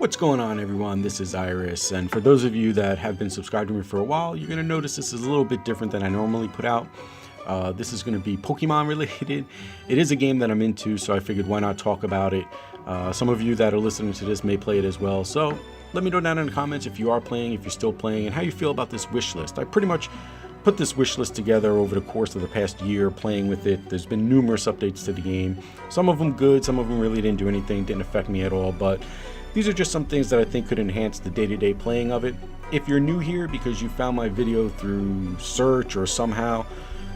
What's going on, everyone? This is Iris, and for those of you that have been subscribed to me for a while, you're going to notice this is a little bit different than I normally put out. This is going to be Pokemon related. It is a game that I'm into, so I figured why not talk about it. Some of you that are listening to this may play it as well, so let me know down in the comments if you are playing, if you're still playing, and how you feel about this wish list. I pretty much put this wish list together over the course of the past year, playing with it. There's been numerous updates to the game. Some of them good, some of them really didn't do anything, didn't affect me at all, but these are just some things that I think could enhance the day-to-day playing of it. If you're new here because you found my video through search or somehow,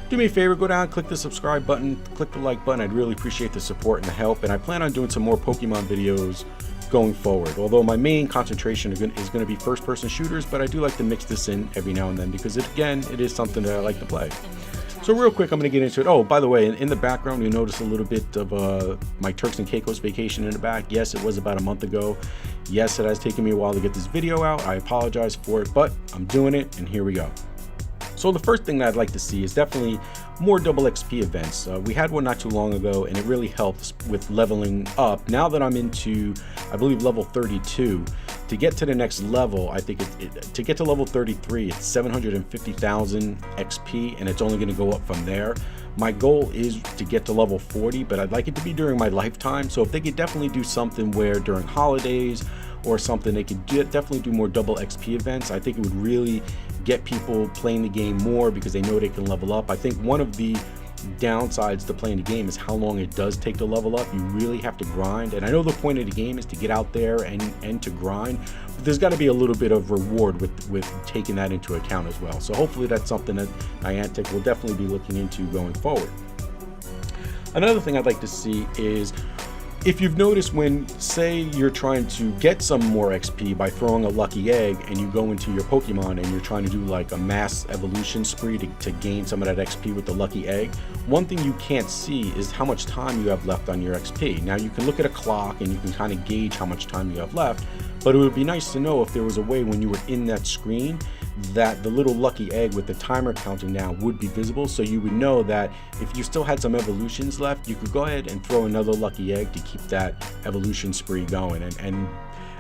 do me a favor, go down, click the subscribe button, click the like button. I'd really appreciate the support and the help, and I plan on doing some more Pokemon videos going forward. Although my main concentration is going to be first-person shooters, but I do like to mix this in every now and then because, it is something that I like to play. So real quick, I'm going to get into it. Oh, by the way, in the background, you notice a little bit of my Turks and Caicos vacation in the back. Yes, it was about a month ago. Yes, it has taken me a while to get this video out. I apologize for it, but I'm doing it, and here we go. So the first thing that I'd like to see is definitely more double XP events. We had one not too long ago, and it really helps with leveling up. Now that I'm into, I believe, level 32, to get to the next level, I think to get to level 33, it's 750,000 XP, and it's only going to go up from there. My goal is to get to level 40, but I'd like it to be during my lifetime. So if they could definitely do something where during holidays or something, they could definitely do more double XP events, I think it would really get people playing the game more because they know they can level up. I think one of the downsides to playing the game is how long it does take to level up. You really have to grind, and I know the point of the game is to get out there and to grind, but there's got to be a little bit of reward with taking that into account as well. So hopefully that's something that Niantic will definitely be looking into going forward. Another thing I'd like to see is, if you've noticed, when, say, you're trying to get some more XP by throwing a lucky egg and you go into your Pokemon and you're trying to do like a mass evolution spree to gain some of that XP with the lucky egg, one thing you can't see is how much time you have left on your XP. Now you can look at a clock and you can kind of gauge how much time you have left, but it would be nice to know if there was a way when you were in that screen that the little lucky egg with the timer counting down would be visible, so you would know that if you still had some evolutions left, you could go ahead and throw another lucky egg to keep that evolution spree going. And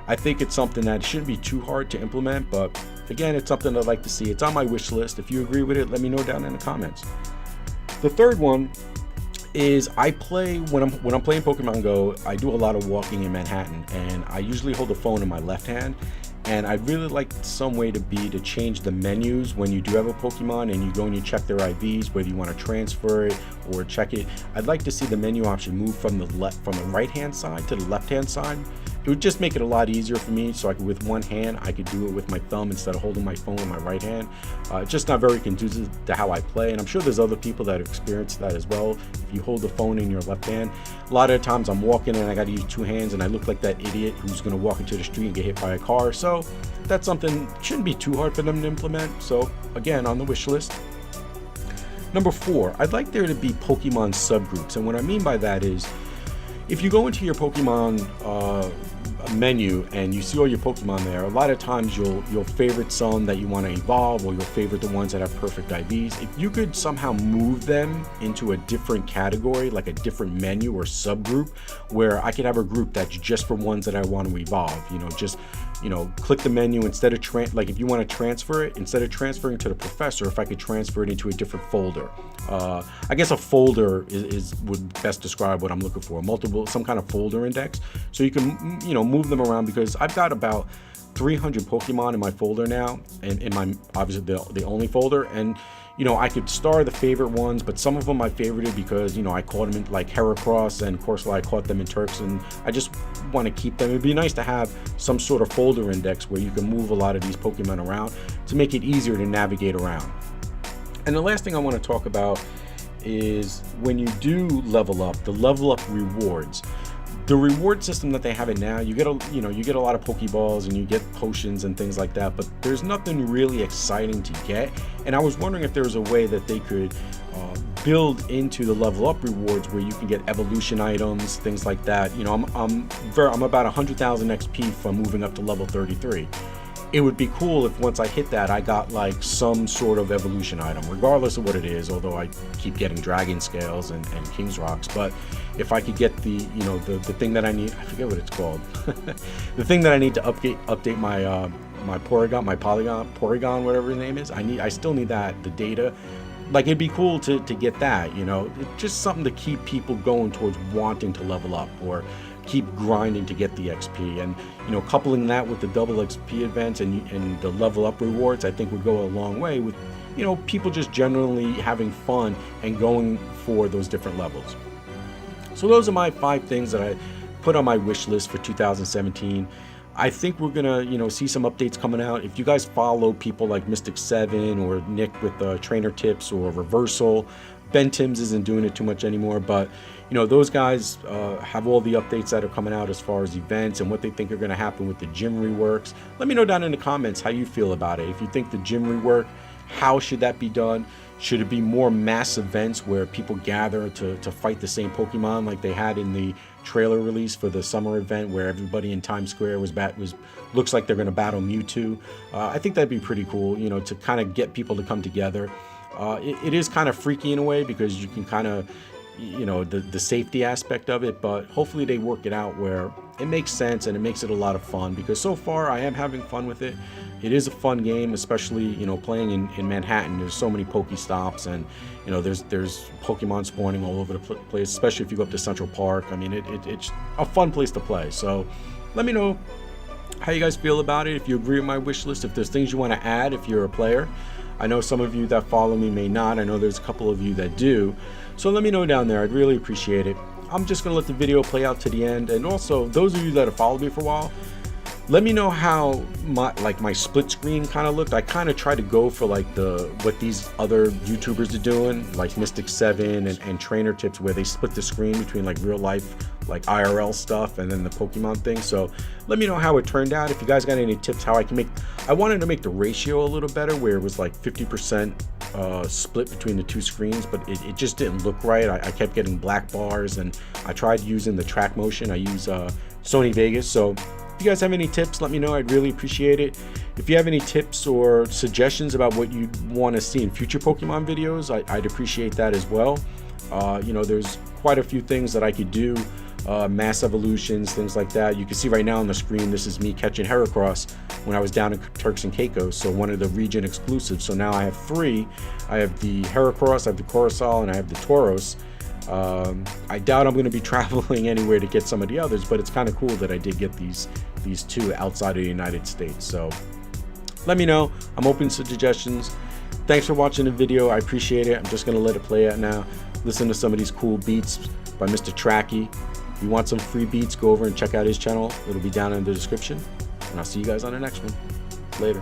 I think it's something that shouldn't be too hard to implement, but again, it's something I'd like to see. It's on my wish list. If you agree with it, let me know down in the comments. The third one is, I play when I'm playing Pokemon Go, I do a lot of walking in Manhattan, and I usually hold the phone in my left hand. And I'd really like some way to change the menus when you do have a Pokemon and you go and you check their IVs, whether you want to transfer it or check it. I'd like to see the menu option move from the right hand side to the left hand side. It would just make it a lot easier for me, so with one hand I could do it with my thumb instead of holding my phone in my right hand. It's just not very conducive to how I play, and I'm sure there's other people that have experienced that as well. If you hold the phone in your left hand, a lot of the times I'm walking and I got to use two hands, and I look like that idiot who's going to walk into the street and get hit by a car. So that's something shouldn't be too hard for them to implement. So again, on the wish list. Number 4, I'd like there to be Pokemon subgroups, and what I mean by that is, if you go into your Pokemon menu and you see all your Pokemon there, a lot of times you'll favorite some that you want to evolve, or you'll favorite the ones that have perfect IVs. If you could somehow move them into a different category, like a different menu or subgroup, where I could have a group that's just for ones that I want to evolve, click the menu instead of like if you want to transfer it, instead of transferring to the professor, if I could transfer it into a different folder. I guess a folder would best describe what I'm looking for. Some kind of folder index, so you can move them around, because I've got about 300 Pokemon in my folder now, and in my obviously the only folder, and I could star the favorite ones, but some of them I favorited because I caught them in like Heracross and Corsola, I caught them in Turks, and I just want to keep them. It'd be nice to have some sort of folder index where you can move a lot of these Pokemon around to make it easier to navigate around. And the last thing I want to talk about is, when you do level up, the level up rewards. The reward system that they have it now, you get a lot of Pokeballs and you get potions and things like that, but there's nothing really exciting to get. And I was wondering if there was a way that they could build into the level up rewards where you can get evolution items, things like that. I'm about 100,000 XP from moving up to level 33. it would be cool if once I hit that, I got like some sort of evolution item, regardless of what it is, although I keep getting dragon scales and king's rocks. But if I could get the, you know, the thing that I need, I forget what it's called, the thing that I need to update my my Porygon, whatever his name is, I still need that, the data. Like, it'd be cool to get that, you know. It's just something to keep people going towards wanting to level up or keep grinding to get the XP. And, you know, coupling that with the double XP events and the level up rewards, I think would go a long way with, you know, people just generally having fun and going for those different levels. So those are my 5 things that I put on my wish list for 2017. I think we're gonna, you know, see some updates coming out. If you guys follow people like Mystic7 or Nick with trainer tips or Reversal, Ben Timms isn't doing it too much anymore, but you know, those guys have all the updates that are coming out as far as events and what they think are going to happen with the gym reworks. Let me know down in the comments how you feel about it. If you think the gym rework, how should that be done? Should it be more mass events where people gather to fight the same Pokemon like they had in the trailer release for the summer event, where everybody in Times Square looks like they're going to battle Mewtwo? I think that'd be pretty cool, you know, to kind of get people to come together. It is kind of freaky in a way because you can kind of, you know, the safety aspect of it, but hopefully they work it out where it makes sense and it makes it a lot of fun, because so far I am having fun with it. It is a fun game, especially, you know, playing in Manhattan. There's so many Pokestops, and you know, there's Pokemon spawning all over the place, especially if you go up to Central Park. I mean, it's a fun place to play. So let me know how you guys feel about it, if you agree with my wish list, if there's things you want to add if you're a player. I know some of you that follow me may not. I know there's a couple of you that do. So let me know down there. I'd really appreciate it. I'm just going to let the video play out to the end. And also, those of you that have followed me for a while, let me know how my split screen kind of looked. I kind of try to go for like what these other YouTubers are doing, like Mystic7 and Trainer Tips, where they split the screen between like real life, like IRL stuff, and then the Pokemon thing. So let me know how it turned out. If you guys got any tips how I wanted to make the ratio a little better, where it was like 50% split between the 2 screens, but it just didn't look right. I kept getting black bars, and I tried using the track motion. I use Sony Vegas. So if you guys have any tips, let me know. I'd really appreciate it. If you have any tips or suggestions about what you want to see in future Pokemon videos, I'd appreciate that as well. You know, there's quite a few things that I could do, mass evolutions, things like that. You can see right now on the screen, this is me catching Heracross when I was down in Turks and Caicos, so one of the region exclusives. So now I have 3. I have the Heracross, I have the Coruscant, and I have the Tauros. I doubt I'm going to be traveling anywhere to get some of the others, but it's kind of cool that I did get these 2 outside of the United States. So let me know. I'm open to suggestions. Thanks for watching the video. I appreciate it. I'm just going to let it play out now. Listen to some of these cool beats by MrTrakky. If you want some free beats, go over and check out his channel. It'll be down in the description. And I'll see you guys on the next one. Later.